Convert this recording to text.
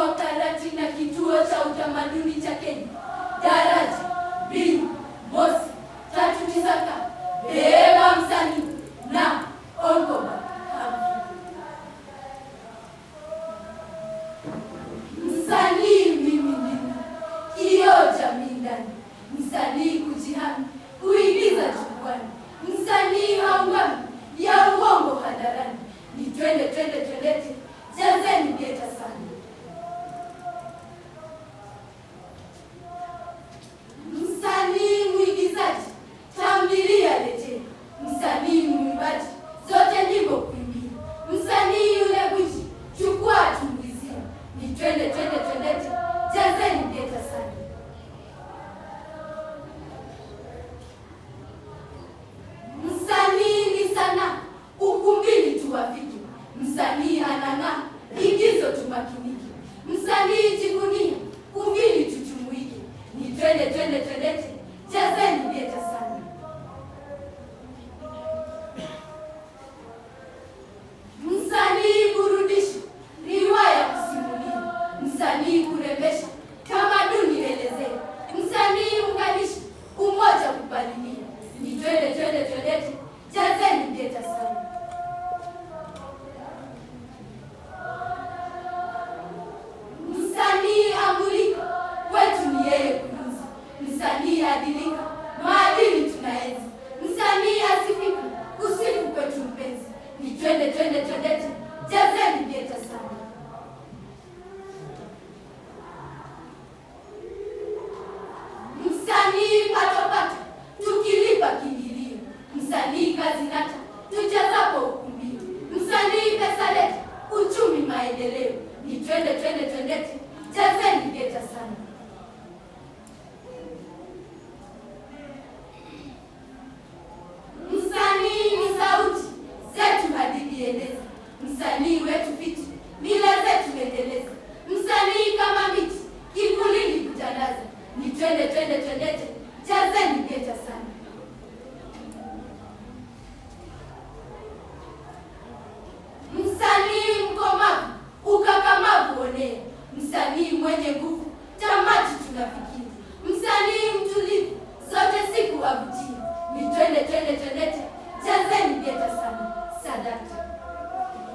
wa karati na kituo cha utamaduni cha Kenya. Daraja B Mosi 39K Beba msanii na Ongoba. Msanii mimi ndimi kioo cha mindani, msanii kujihami, kuigiza jukwani, msanii haungami ya uongo hadharani. Ni twendete jazeni geta sana. Msanii mwigizaji tamthilia leje, msanii mwimbaji zote nyimbo kuimbia, msanii yule gwiji chukua tumbuizia. Ni twendete jazeni geta sana. Msanii ni sana ukumbini tuwafiki, msanii anang'aa igizo tumakiniki, msanii jivunia kumbini tuchumuike. Ni twendete jazeni geta sana. Msanii burudisha riwaya kusimulia, msanii kurembesha tamaduni elezea, msanii unganisha umoja kupalilia. Ni twendete jazeni geta sana. Msanii amulika kwetu ni yeye kunuzi, msanii adilika maadili tunaenzi, msanii asifika kusifu kwetu mpenzi. Ni twendete jazeni geta sana. Msanii patapata tukilipa kiingilio, msanii kazi nata tujazapo ukumbio, msanii pesa leta uchumi maendeleo. Ni twendete jazeni geta sana. Msanii ni sauti zetu hadithi eleza, msanii wetu fiti mila zetu endeleza, msanii kama miti kivulini kutandaza. Ni twendete jazeni geta sana. Msanii mkomavu ukakamavu onea, msanii mwenye nguvu tamati tunafikiri, msanii mtulivu zote siku avutia. Ni twendete jazeni geta sana. Sadaka.